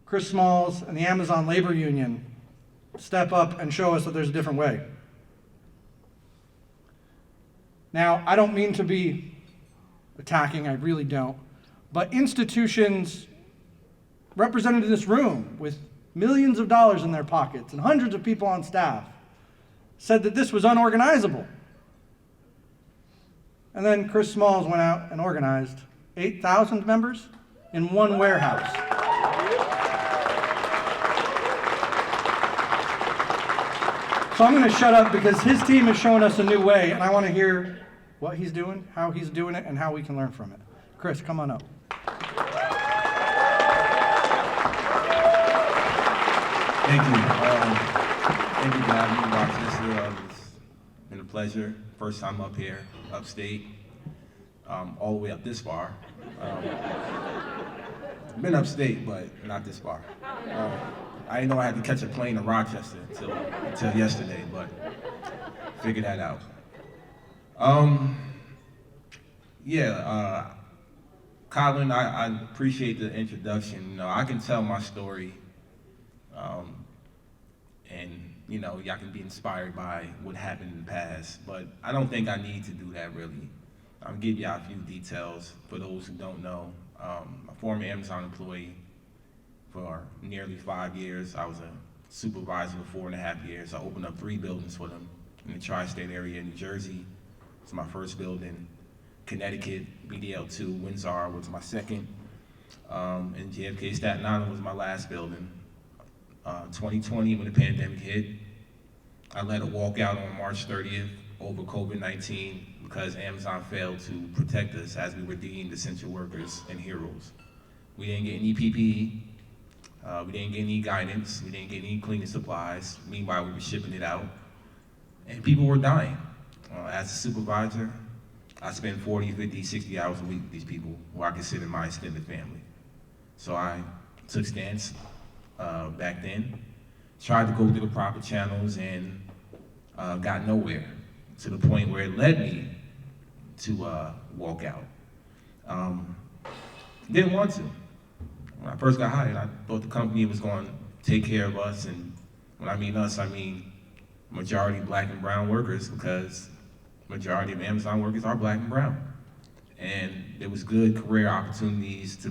Chris Smalls and the Amazon Labor Union step up and show us that there's a different way. Now, I don't mean to be attacking, I really don't, but institutions represented in this room with millions of dollars in their pockets and hundreds of people on staff said that this was unorganizable. And then Chris Smalls went out and organized 8,000 members in one warehouse. So I'm going to shut up because his team is showing us a new way, and I want to hear what he's doing, how he's doing it, and how we can learn from it. Chris, come on up. Thank you. Thank you for having me, Rochester. It's been a pleasure. First time up here, upstate, all the way up this far. Been upstate, but not this far. I didn't know I had to catch a plane to Rochester until yesterday, but figured that out. Colin, I appreciate the introduction. You know, I can tell my story, and you know, y'all can be inspired by what happened in the past, but I don't think I need to do that really. I'll give y'all a few details for those who don't know. I'm a former Amazon employee for nearly 5 years. I was a supervisor for 4.5 years. I opened up 3 buildings for them in the tri-state area. New Jersey was my first building. Connecticut, BDL2, Windsor was my second. And JFK Staten Island was my last building. 2020, when the pandemic hit, I led a walkout on March 30th over COVID-19 because Amazon failed to protect us as we were deemed essential workers and heroes. We didn't get any PPE, we didn't get any guidance, we didn't get any cleaning supplies. Meanwhile, we were shipping it out, and people were dying. As a supervisor, I spend 40, 50, 60 hours a week with these people who I consider my extended family. So I took stance back then, tried to go through the proper channels, and got nowhere, to the point where it led me to walk out. Didn't want to. When I first got hired, I thought the company was going to take care of us, and when I mean us, I mean majority Black and brown workers, because majority of Amazon workers are Black and brown. And there was good career opportunities to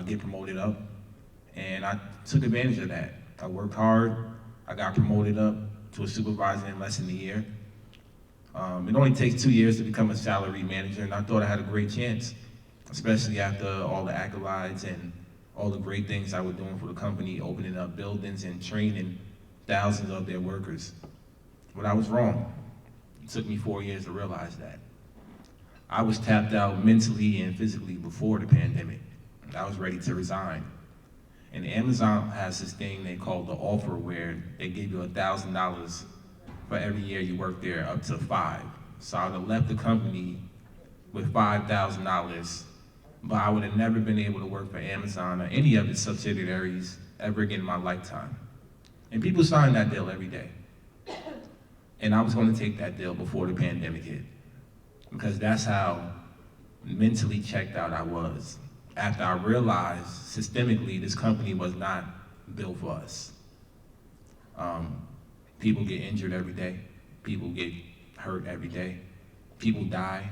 get promoted up, and I took advantage of that. I worked hard, I got promoted up to a supervisor in less than a year. It only takes 2 years to become a salary manager, and I thought I had a great chance, especially after all the accolades and all the great things I was doing for the company, opening up buildings and training thousands of their workers. But I was wrong. It took me 4 years to realize that. I was tapped out mentally and physically before the pandemic. I was ready to resign. And Amazon has this thing they call the offer, where they give you $1,000 for every year you work there, up to 5. So I would have left the company with $5,000, but I would have never been able to work for Amazon or any of its subsidiaries ever again in my lifetime. And people sign that deal every day. And I was going to take that deal before the pandemic hit, because that's how mentally checked out I was, after I realized systemically this company was not built for us. People get injured every day. People get hurt every day. People die.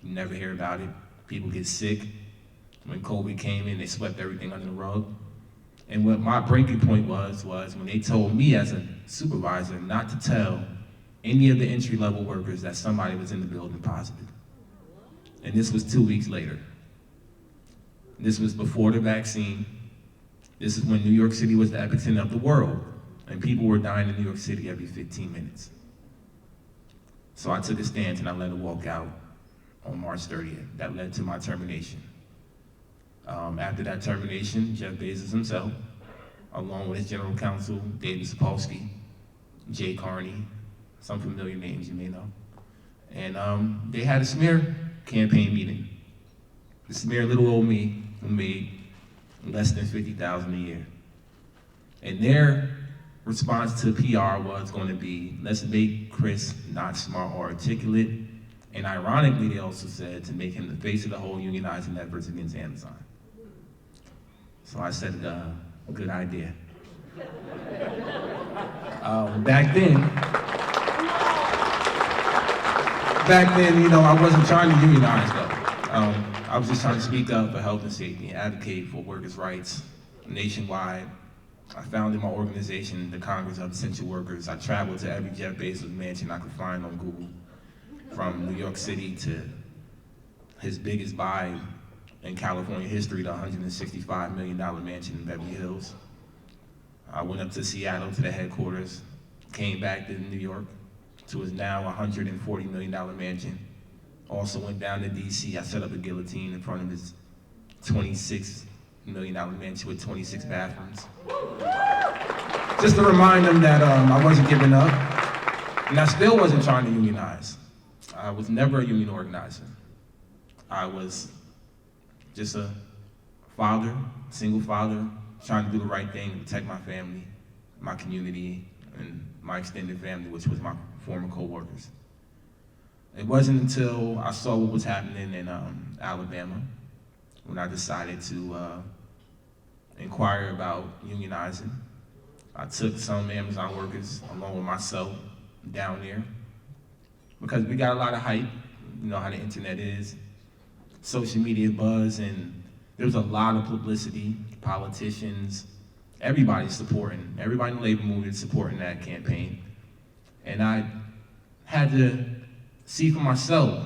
You never hear about it. People get sick. When COVID came in, they swept everything under the rug. And what my breaking point was when they told me as a supervisor not to tell any of the entry-level workers that somebody was in the building positive. And this was 2 weeks later. This was before the vaccine. This is when New York City was the epicenter of the world, and people were dying in New York City every 15 minutes. So I took a stance and I let it walk out on March 30th. That led to my termination. After that termination, Jeff Bezos himself, along with his general counsel, David Sapolsky, Jay Carney, some familiar names you may know, and they had a smear campaign meeting. The smear little old me, who made less than $50,000 a year. And their response to PR was going to be, let's make Chris not smart or articulate. And ironically, they also said to make him the face of the whole unionizing efforts against Amazon. So I said, good idea. Back then, you know, I wasn't trying to unionize though. I was just trying to speak up for health and safety and advocate for workers' rights nationwide. I founded my organization, the Congress of Essential Workers. I traveled to every Jeff Bezos mansion I could find on Google, from New York City to his biggest buy in California history, the $165 million mansion in Beverly Hills. I went up to Seattle to the headquarters, came back to New York to his now $140 million mansion. Also went down to DC. I set up a guillotine in front of his $26 million mansion with 26 bathrooms. Just to remind them that I wasn't giving up, and I still wasn't trying to unionize. I was never a union organizer. I was just a father, single father, trying to do the right thing to protect my family, my community, and my extended family, which was my former co-workers. It wasn't until I saw what was happening in Alabama when I decided to inquire about unionizing. I took some Amazon workers along with myself down there because we got a lot of hype. You know how the internet is, social media buzz, and there was a lot of publicity, politicians, everybody's supporting, everybody in the labor movement supporting that campaign. And I had to see for myself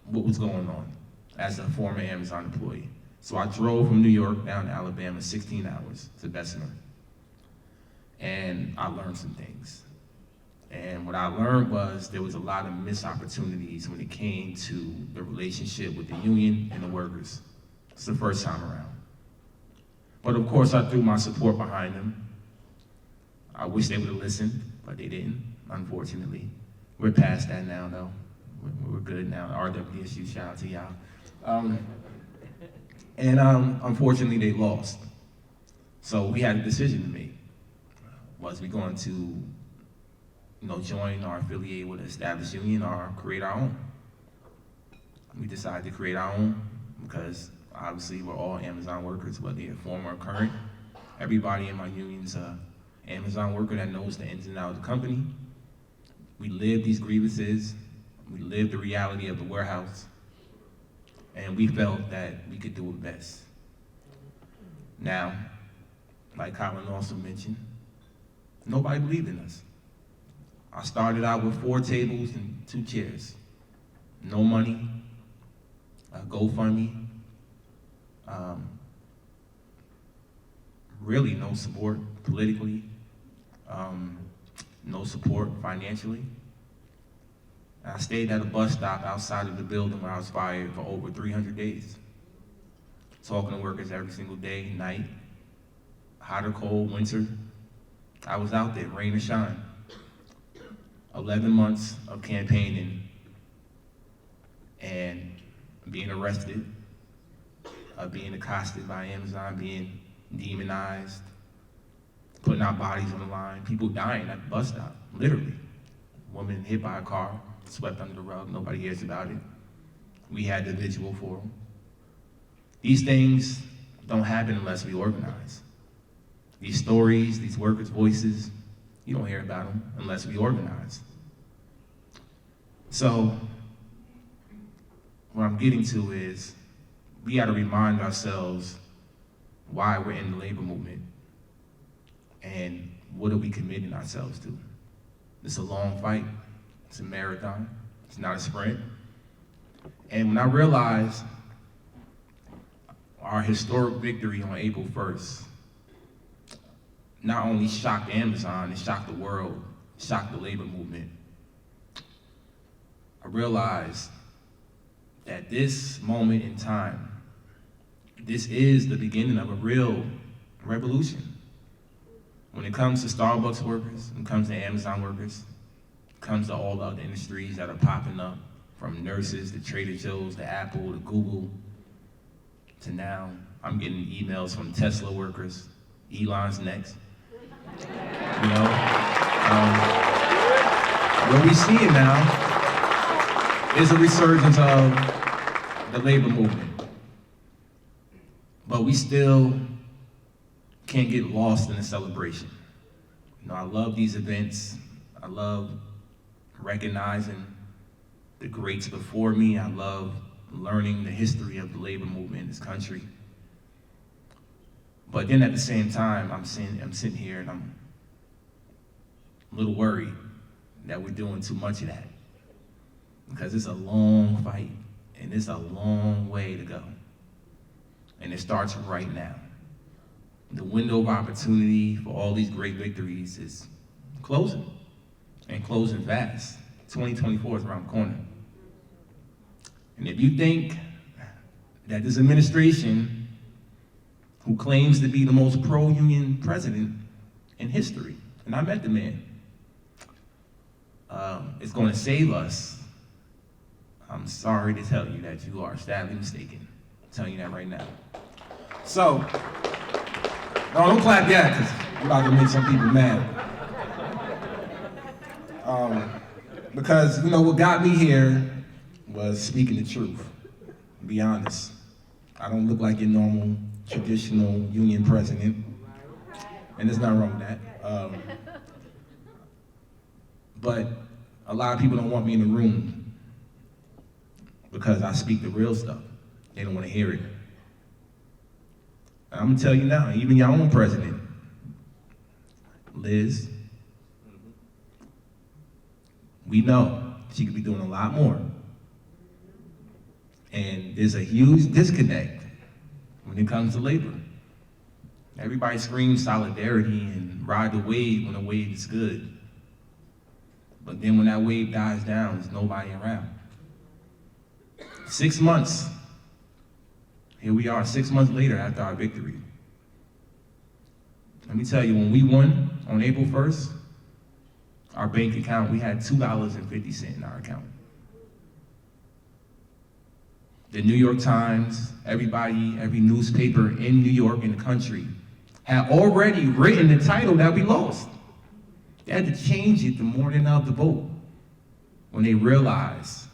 what was going on as a former Amazon employee. So I drove from New York down to Alabama, 16 hours to Bessemer. And I learned some things. And what I learned was there was a lot of missed opportunities when it came to the relationship with the union and the workers. It's the first time around. But of course, I threw my support behind them. I wish they would have listened, but they didn't, unfortunately. We're past that now, though. We're good now. RWSU, shout out to y'all. Unfortunately, they lost. So we had a decision to make. Was we going to, join or affiliate with an established union or create our own? We decided to create our own because obviously we're all Amazon workers, whether you're former or current. Everybody in my union's an Amazon worker that knows the ins and outs of the company. We live these grievances. We live the reality of the warehouse. And we felt that we could do it best. Now, like Colin also mentioned, nobody believed in us. I started out with 4 tables and 2 chairs. No money, a GoFundMe, really no support politically, no support financially. I stayed at a bus stop outside of the building where I was fired for over 300 days, talking to workers every single day, night, hot or cold, winter. I was out there, rain or shine. 11 months of campaigning and being arrested, being accosted by Amazon, being demonized, putting our bodies on the line, people dying at the bus stop, literally. Woman hit by a car, swept under the rug, nobody hears about it. We had the visual for them. These things don't happen unless we organize. These stories, these workers' voices, you don't hear about them unless we organize. So, what I'm getting to is, we gotta remind ourselves why we're in the labor movement and what are we committing ourselves to. It's a long fight, it's a marathon, it's not a sprint. And when I realized our historic victory on April 1st, not only shocked Amazon, it shocked the world, it shocked the labor movement. I realized that this moment in time, this is the beginning of a real revolution. When it comes to Starbucks workers, when it comes to Amazon workers, it comes to all the other industries that are popping up, from nurses to Trader Joe's to Apple to Google, to now I'm getting emails from Tesla workers, Elon's next. What we see now is a resurgence of the labor movement. But we still can't get lost in the celebration. You know, I love these events. I love recognizing the greats before me. I love learning the history of the labor movement in this country. But then at the same time, I'm sitting here and I'm a little worried that we're doing too much of that. Because it's a long fight and it's a long way to go. And it starts right now. The window of opportunity for all these great victories is closing, and closing fast. 2024 is around the corner. And if you think that this administration, who claims to be the most pro-union president in history, and I met the man, is going to save us, I'm sorry to tell you that you are sadly mistaken. I'm telling you that right now. So, no, don't clap yet, because I'm about to make some people mad. Because, you know, what got me here was speaking the truth. To be honest, I don't look like your normal, traditional union president, and there's nothing wrong with that. But a lot of people don't want me in the room because I speak the real stuff. They don't want to hear it. And I'm gonna tell you now, even your own president, Liz, we know she could be doing a lot more. And there's a huge disconnect when it comes to labor. Everybody screams solidarity and ride the wave when the wave is good. But then when that wave dies down, there's nobody around. 6 months. Here we are 6 months later after our victory. Let me tell you, when we won on April 1st, our bank account, we had $2.50 in our account. The New York Times, everybody, every newspaper in New York, in the country, had already written the title that we lost. They had to change it the morning of the vote when they realized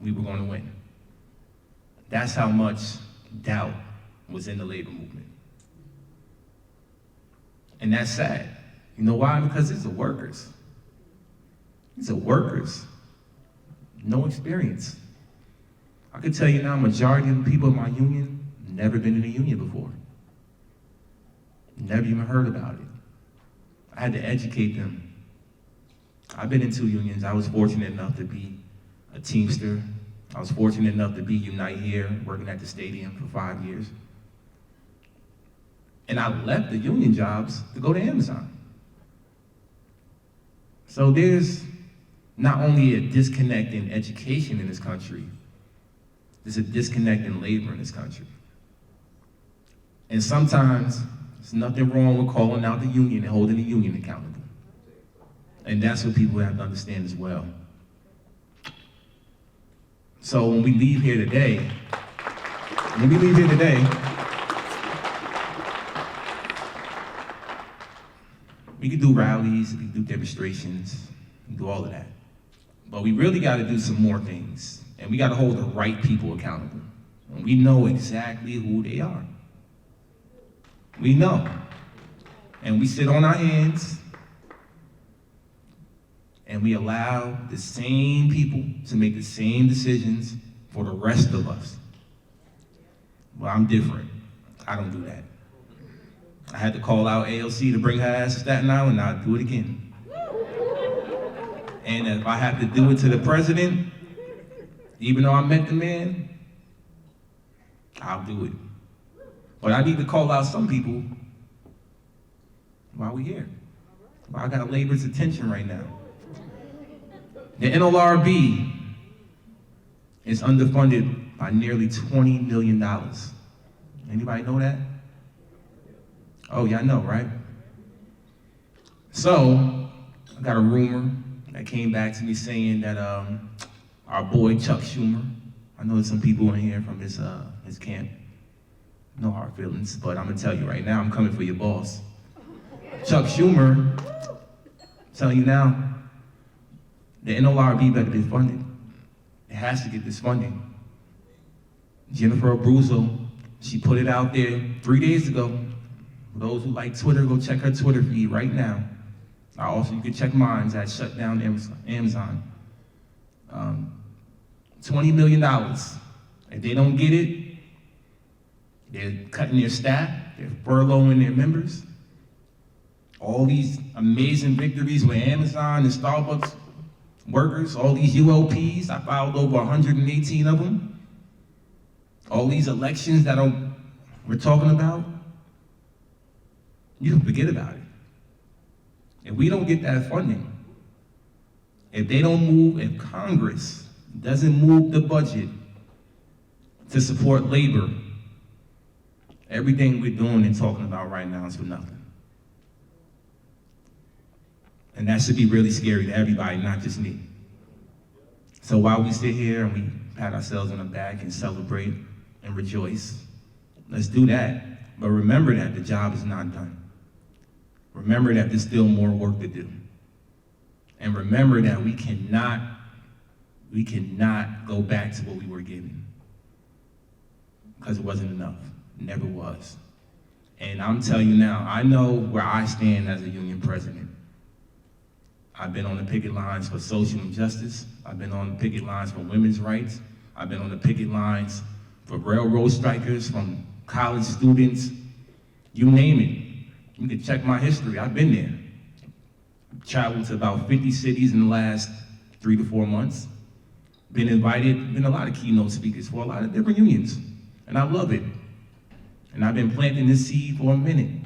we were going to win. That's how much doubt was in the labor movement. And that's sad. You know why? Because it's the workers. These are workers. No experience. I can tell you now, majority of the people in my union never been in a union before. Never even heard about it. I had to educate them. I've been in 2 unions. I was fortunate enough to be a Teamster. I was fortunate enough to be Unite here, working at the stadium for 5 years. And I left the union jobs to go to Amazon. So there's not only a disconnect in education in this country, there's a disconnect in labor in this country. And sometimes there's nothing wrong with calling out the union and holding the union accountable. And that's what people have to understand as well. So when we leave here today, we can do rallies, we can do demonstrations, we can do all of that. But we really got to do some more things. And we got to hold the right people accountable. And we know exactly who they are. We know. And we sit on our hands and we allow the same people to make the same decisions for the rest of us. Well, I'm different. I don't do that. I had to call out ALC to bring her ass to Staten Island, and I'll do it again. And if I have to do it to the president, even though I met the man, I'll do it. But I need to call out some people while we're here. Well, I got labor's attention right now. The NLRB is underfunded by nearly $20 million. Anybody know that? Oh, y'all know, right? So, I got a rumor that came back to me saying that our boy Chuck Schumer, I know there's some people in here from his camp, no hard feelings, but I'm gonna tell you right now, I'm coming for your boss. Chuck Schumer, I'm telling you now, the NLRB better be funded. It has to get this funding. Jennifer Abruzzo, she put it out there 3 days ago. For those who like Twitter, go check her Twitter feed right now. You can check mine at Shutdown Amazon. $20 million. If they don't get it, they're cutting their staff, they're furloughing their members. All these amazing victories with Amazon and Starbucks workers, all these ULPs, I filed over 118 of them. All these elections that we're talking about, you can forget about it. If we don't get that funding, if they don't move, if Congress doesn't move the budget to support labor, everything we're doing and talking about right now is for nothing. And that should be really scary to everybody, not just me. So while we sit here and we pat ourselves on the back and celebrate and rejoice, let's do that. But remember that the job is not done. Remember that there's still more work to do. And remember that we cannot go back to what we were given. Because it wasn't enough. It never was. And I'm telling you now, I know where I stand as a union president. I've been on the picket lines for social injustice. I've been on the picket lines for women's rights. I've been on the picket lines for railroad strikers, from college students, you name it. You can check my history, I've been there. I've traveled to about 50 cities in the last 3 to 4 months. Been invited, been a lot of keynote speakers for a lot of different unions. And I love it. And I've been planting this seed for a minute.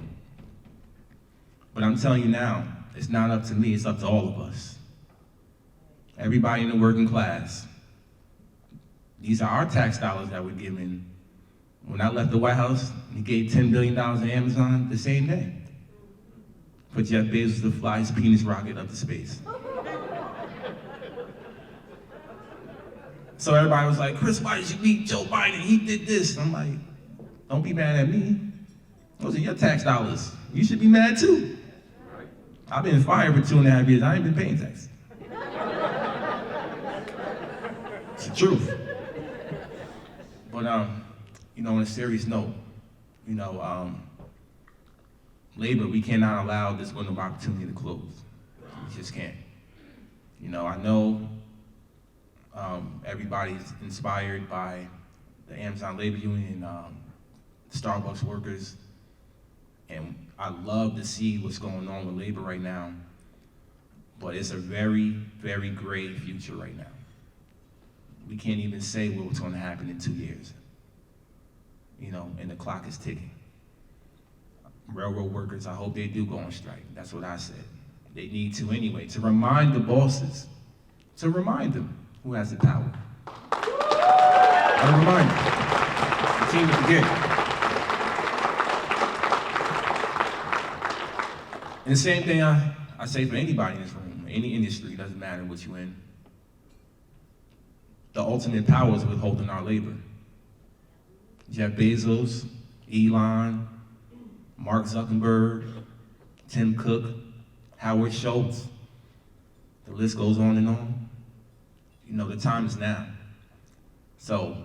But I'm telling you now, it's not up to me, it's up to all of us. Everybody in the working class. These are our tax dollars that we're giving. When I left the White House, we gave $10 billion to Amazon the same day for Jeff Bezos to fly his penis rocket up to space. So everybody was like, Chris, why did you beat Joe Biden? He did this. I'm like, don't be mad at me. Those are your tax dollars. You should be mad too. I've been fired for 2.5 years. I ain't been paying tax. It's the truth. But on a serious note, labor, we cannot allow this window of opportunity to close. We just can't. I know everybody's inspired by the Amazon Labor Union, Starbucks workers, and I love to see what's going on with labor right now, but it's a very, very grave future right now. We can't even say what's going to happen in 2 years. And the clock is ticking. Railroad workers, I hope they do go on strike. That's what I said. They need to anyway, to remind the bosses, to remind them who has the power. A reminder. Continue to forget. And the same thing I say for anybody in this room, any industry, doesn't matter what you're in. The ultimate power is withholding our labor. Jeff Bezos, Elon, Mark Zuckerberg, Tim Cook, Howard Schultz, the list goes on and on. The time is now. So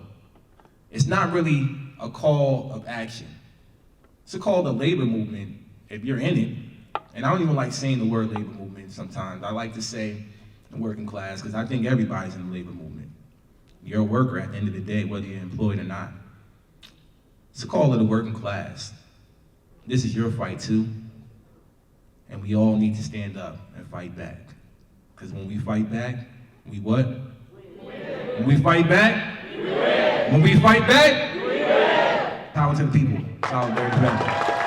it's not really a call of action. It's a call to labor movement if you're in it. And I don't even like saying the word labor movement sometimes. I like to say the working class, because I think everybody's in the labor movement. You're a worker at the end of the day, whether you're employed or not. It's a call to the working class. This is your fight too. And we all need to stand up and fight back. Because when we fight back, we what? We win. When we fight back, we win. When we fight back, we win. Power to the people. Solidarity.